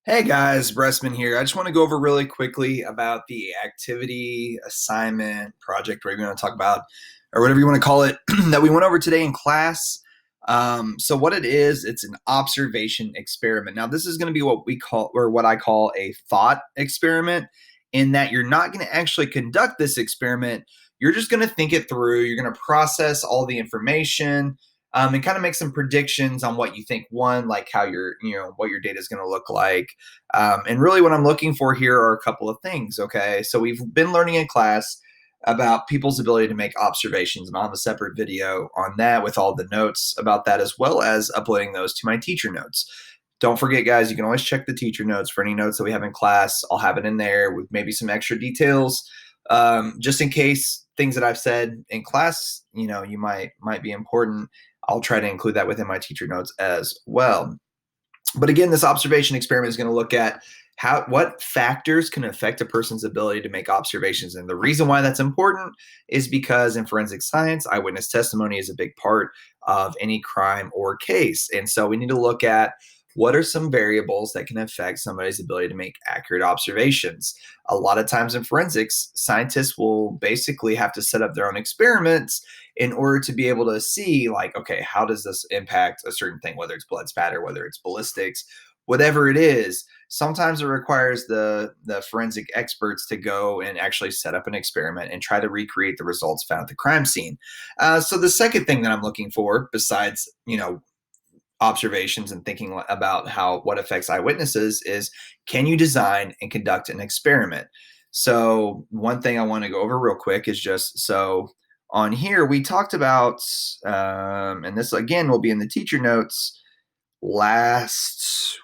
Hey guys, Bressman here. I just want to go over really quickly about the activity, assignment, project, whatever you want to talk about, or whatever you want to call it, that we went over today in class. So what it is, it's an observation experiment. Now, this is going to be what we call, or what I call a thought experiment, in that you're not going to actually conduct this experiment. You're just going to think it through. You're going to process all the information and kind of make some predictions on what you think, one, like how what your data is going to look like. And really what I'm looking for here are a couple of things. Okay. So we've been learning in class about people's ability to make observations, and I'll have a separate video on that with all the notes about that, as well as uploading those to my teacher notes. Don't forget, guys, you can always check the teacher notes for any notes that we have in class. I'll have it in there with maybe some extra details, just in case things that I've said in class, you might be important. I'll try to include that within my teacher notes as well. But again, this observation experiment is going to look at what factors can affect a person's ability to make observations. And the reason why that's important is because in forensic science, eyewitness testimony is a big part of any crime or case. And so we need to look at what are some variables that can affect somebody's ability to make accurate observations. A lot of times in forensics, scientists will basically have to set up their own experiments in order to be able to see, like, okay, how does this impact a certain thing, whether it's blood spatter, whether it's ballistics, whatever it is. Sometimes it requires the forensic experts to go and actually set up an experiment and try to recreate the results found at the crime scene. So the second thing that I'm looking for, besides observations and thinking about what affects eyewitnesses, is, can you design and conduct an experiment? So one thing I want to go over real quick is just, so on here we talked about, and this again will be in the teacher notes, last,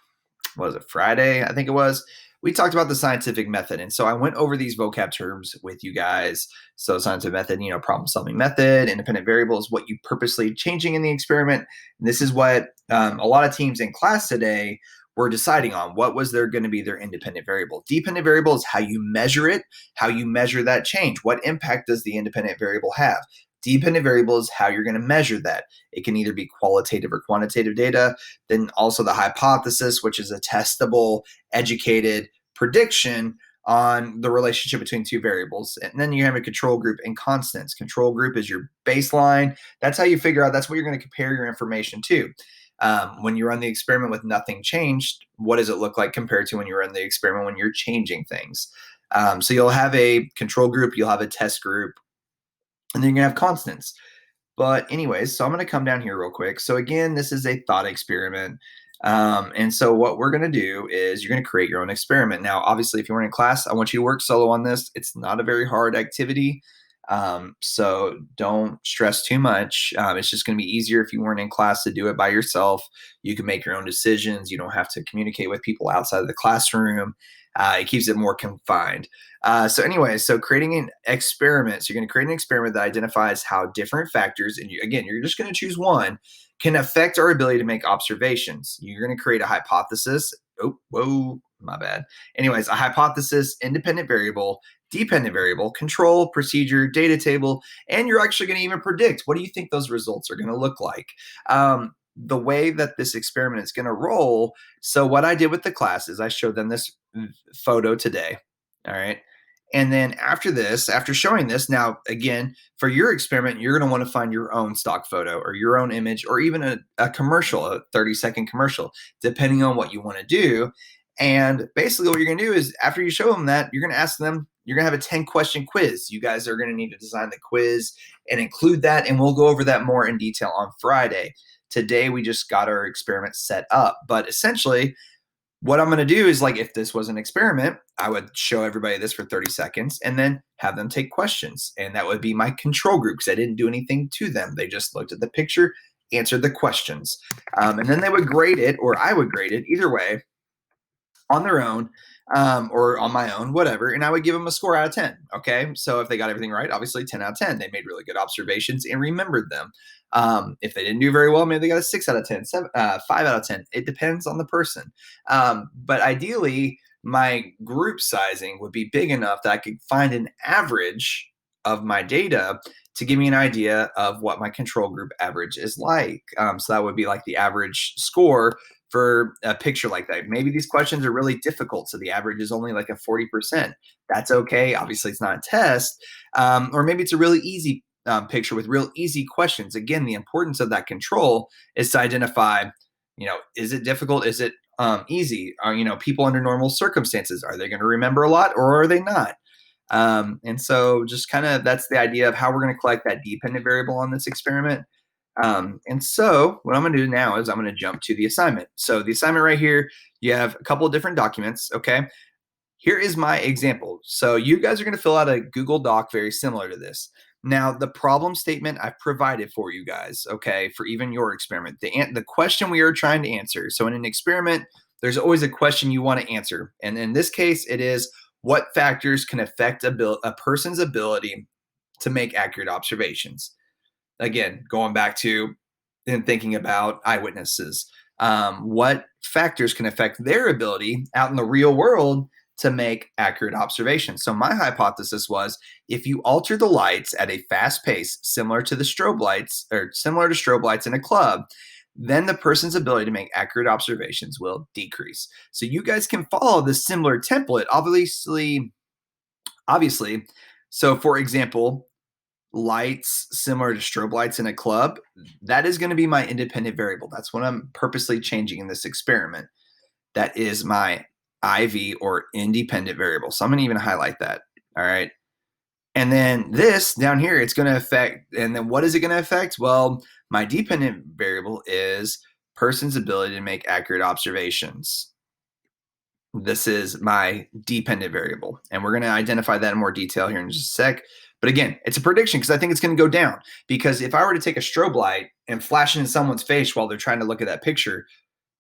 what was it, Friday, I think it was, we talked about the scientific method. And so I went over these vocab terms with you guys. So scientific method, problem solving method, independent variables, what you purposely changing in the experiment. And this is what a lot of teams in class today were deciding on. What was going to be their independent variable? Dependent variable is how you measure it, how you measure that change. What impact does the independent variable have? Dependent variable is how you're going to measure that. It can either be qualitative or quantitative data. Then also the hypothesis, which is a testable, educated prediction on the relationship between two variables. And then you have a control group and constants. Control group is your baseline. That's how you figure out, that's what you're going to compare your information to. When you run the experiment with nothing changed, what does it look like compared to when you run the experiment when you're changing things? So you'll have a control group, you'll have a test group, and then you're going to have constants. But anyways, so I'm going to come down here real quick. So again, this is a thought experiment. And so what we're going to do is you're going to create your own experiment. Now, obviously, if you weren't in class, I want you to work solo on this. It's not a very hard activity. So don't stress too much. It's just going to be easier if you weren't in class to do it by yourself. You can make your own decisions. You don't have to communicate with people outside of the classroom. It keeps it more confined. So anyway, so creating an experiment. So you're going to create an experiment that identifies how different factors, and you're just going to choose one, can affect our ability to make observations. You're going to create a hypothesis. Oh, whoa, my bad. Anyways, a hypothesis, independent variable, dependent variable, control, procedure, data table, and you're actually going to even predict, what do you think those results are going to look like? The way that this experiment is going to roll. So what I did with the class is I showed them this photo today. All right. And then after this, after showing this, now again, for your experiment, you're going to want to find your own stock photo or your own image, or even a commercial, a 30-second commercial, depending on what you want to do. And basically what you're going to do is, after you show them that, you're going to ask them, you're going to have a 10-question quiz. You guys are going to need to design the quiz and include that. And we'll go over that more in detail on Friday. Today, we just got our experiment set up. But essentially, what I'm going to do is, like, if this was an experiment, I would show everybody this for 30 seconds and then have them take questions. And that would be my control group, because I didn't do anything to them. They just looked at the picture, answered the questions. And then they would grade it, or I would grade it, either way, on their own, or on my own, whatever. And I would give them a score out of 10. Okay. So if they got everything right, obviously 10 out of 10, they made really good observations and remembered them. If they didn't do very well, maybe they got a 6 out of 10, 5 out of 10. It depends on the person. But ideally, my group sizing would be big enough that I could find an average of my data to give me an idea of what my control group average is like. So that would be like the average score for a picture like that. Maybe these questions are really difficult, so the average is only like a 40%. That's okay. Obviously, it's not a test. Or maybe it's a really easy picture with real easy questions. Again, the importance of that control is to identify, is it difficult? Is it easy? Are, people under normal circumstances, are they going to remember a lot or are they not? And so just kind of that's the idea of how we're going to collect that dependent variable on this experiment. And so what I'm going to do now is I'm going to jump to the assignment. So the assignment right here, you have a couple of different documents. Okay. Here is my example. So you guys are going to fill out a Google Doc very similar to this. Now, the problem statement I've provided for you guys, okay, for even your experiment, the question we are trying to answer. So in an experiment, there's always a question you want to answer. And in this case, it is what factors can affect a person's ability to make accurate observations? Again, going back to and thinking about eyewitnesses, what factors can affect their ability out in the real world to make accurate observations? So my hypothesis was if you alter the lights at a fast pace, similar to strobe lights in a club, then the person's ability to make accurate observations will decrease. So you guys can follow this similar template, obviously. So for example, lights similar to strobe lights in a club, that is going to be my independent variable. That's what I'm purposely changing in this experiment. That is my IV or independent variable. So I'm going to even highlight that. All right. And then this down here, it's going to affect, and then what is it going to affect? Well, my dependent variable is person's ability to make accurate observations. This is my dependent variable. And we're going to identify that in more detail here in just a sec. But again, it's a prediction because I think it's going to go down. Because if I were to take a strobe light and flash it in someone's face while they're trying to look at that picture,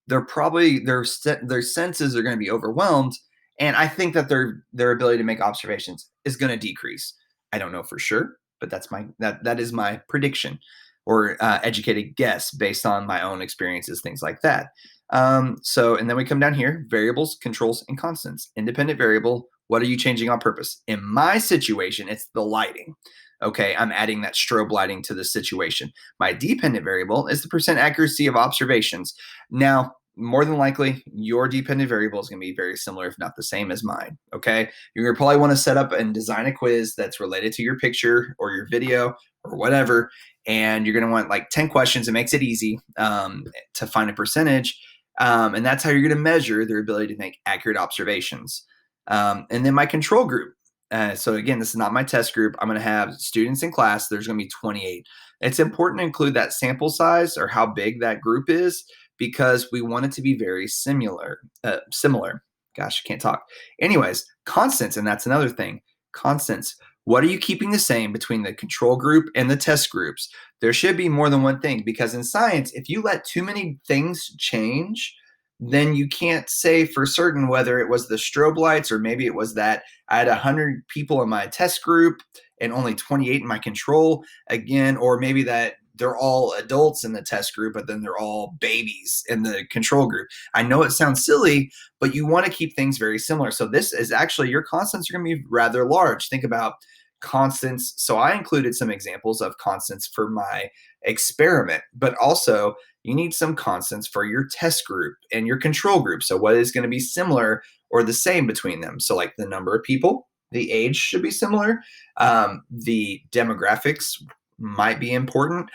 they're probably their senses are going to be overwhelmed, and I think that their ability to make observations is going to decrease. I don't know for sure, but that is my prediction or educated guess based on my own experiences, things like that. And then we come down here: variables, controls, and constants. Independent variable. What are you changing on purpose? In my situation, it's the lighting. Okay, I'm adding that strobe lighting to the situation. My dependent variable is the percent accuracy of observations. Now, more than likely, your dependent variable is going to be very similar, if not the same as mine. Okay, you're going to probably want to set up and design a quiz that's related to your picture or your video or whatever. And you're going to want like 10 questions. It makes it easy to find a percentage. And that's how you're going to measure their ability to make accurate observations. And then my control group. So again, this is not my test group. I'm going to have students in class. There's going to be 28. It's important to include that sample size or how big that group is because we want it to be very similar. Gosh, I can't talk. Anyways, constants, and that's another thing. Constants. What are you keeping the same between the control group and the test groups? There should be more than one thing because in science, if you let too many things change, then you can't say for certain whether it was the strobe lights or maybe it was that I had 100 people in my test group and only 28 in my control again, or maybe that they're all adults in the test group, but then they're all babies in the control group. I know it sounds silly, but you want to keep things very similar. So this is actually, your constants are going to be rather large. Think about constants. So I included some examples of constants for my experiment, but also you need some constants for your test group and your control group. So what is going to be similar or the same between them? So like the number of people, the age should be similar. The demographics might be important.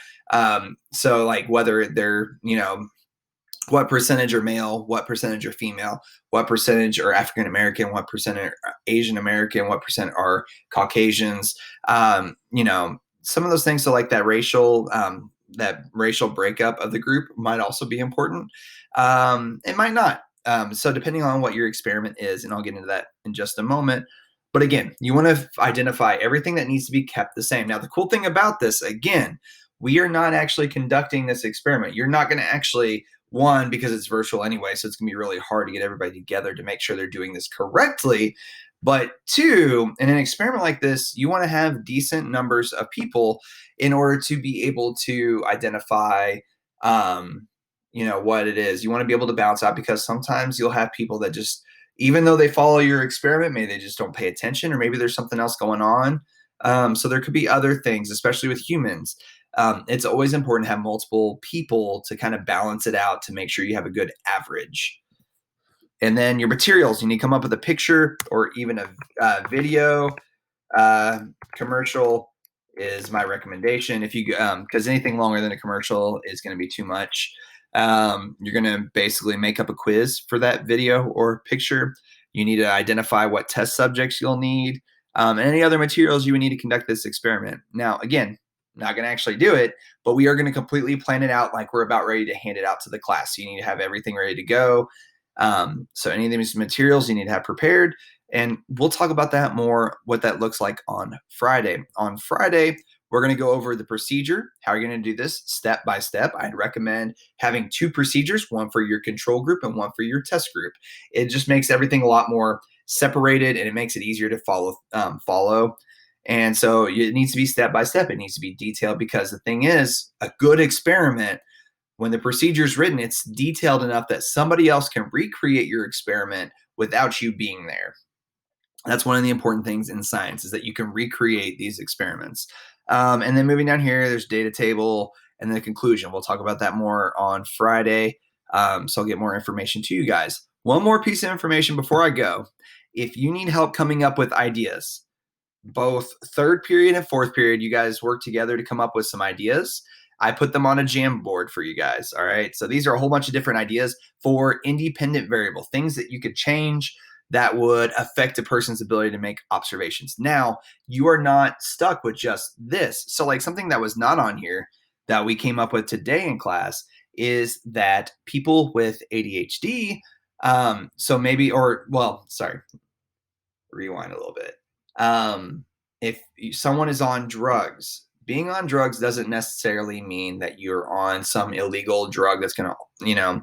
So like whether they're, what percentage are male, what percentage are female, what percentage are African American, what percent are Asian American, what percent are Caucasians, some of those things. So like that racial breakup of the group might also be important. It might not. So depending on what your experiment is, and I'll get into that in just a moment. But again, you want to identify everything that needs to be kept the same. Now, the cool thing about this, again, we are not actually conducting this experiment. You're not going to actually, one, because it's virtual anyway, so it's going to be really hard to get everybody together to make sure they're doing this correctly. But two, in an experiment like this, you want to have decent numbers of people in order to be able to identify, what it is. You want to be able to balance out because sometimes you'll have people that just, even though they follow your experiment, maybe they just don't pay attention, or maybe there's something else going on. So there could be other things, especially with humans. It's always important to have multiple people to kind of balance it out to make sure you have a good average. And then your materials, you need to come up with a picture or even a video. Uh, Commercial is my recommendation. If you because anything longer than a commercial is going to be too much. You're going to basically make up a quiz for that video or picture. You need to identify what test subjects you'll need, and any other materials you would need to conduct this experiment. Now, again, not going to actually do it, but we are going to completely plan it out like we're about ready to hand it out to the class. So you need to have everything ready to go. So any of these materials you need to have prepared. And we'll talk about that more, what that looks like on Friday. On Friday, we're going to go over the procedure, how you're going to do this step by step. I'd recommend having 2 procedures, one for your control group and one for your test group. It just makes everything a lot more separated and it makes it easier to follow. And so it needs to be step by step. It needs to be detailed because the thing is, a good experiment, when the procedure is written, it's detailed enough that somebody else can recreate your experiment without you being there. That's one of the important things in science, is that you can recreate these experiments. And then moving down here, there's data table and the conclusion. We'll talk about that more on Friday. So I'll get more information to you guys. One more piece of information before I go. If you need help coming up with ideas, both third period and fourth period, you guys work together to come up with some ideas. I put them on a Jamboard for you guys. All right. So these are a whole bunch of different ideas for independent variable, things that you could change that would affect a person's ability to make observations. Now, you are not stuck with just this. So, like something that was not on here that we came up with today in class is that people with ADHD, so maybe, or, well, sorry, rewind a little bit. If someone is on drugs, being on drugs doesn't necessarily mean that you're on some illegal drug that's going to,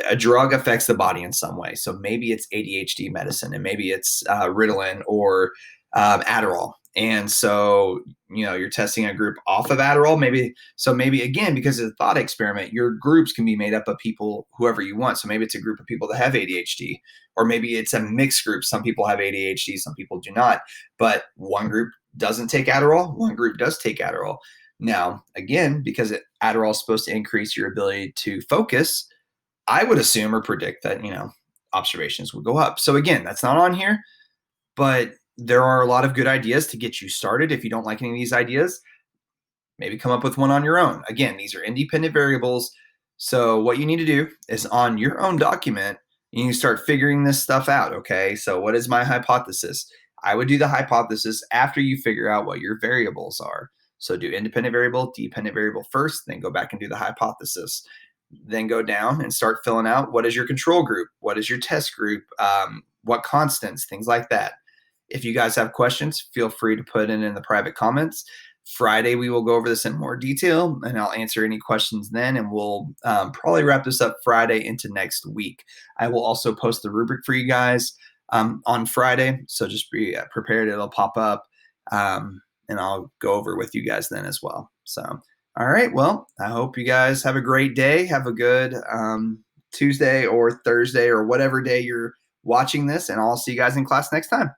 a drug affects the body in some way. So maybe it's ADHD medicine and maybe it's Ritalin or Adderall. And so, you're testing a group off of Adderall. Maybe again, because of the thought experiment, your groups can be made up of people, whoever you want. So maybe it's a group of people that have ADHD, or maybe it's a mixed group. Some people have ADHD, some people do not. But one group doesn't take Adderall, one group does take Adderall. Now, again, because Adderall is supposed to increase your ability to focus, I would assume or predict that, observations would go up. So again, that's not on here, but there are a lot of good ideas to get you started. If you don't like any of these ideas, maybe come up with one on your own. Again, these are independent variables. So what you need to do is on your own document, you need to start figuring this stuff out. Okay. So what is my hypothesis? I would do the hypothesis after you figure out what your variables are. So do independent variable, dependent variable first, then go back and do the hypothesis. Then go down and start filling out what is your control group, what is your test group, what constants, things like that. If you guys have questions, feel free to put in the private comments. Friday, we will go over this in more detail, and I'll answer any questions then, and we'll probably wrap this up Friday into next week. I will also post the rubric for you guys on Friday, so just be prepared. It'll pop up, and I'll go over with you guys then as well. So, all right, well, I hope you guys have a great day. Have a good Tuesday or Thursday or whatever day you're watching this, and I'll see you guys in class next time.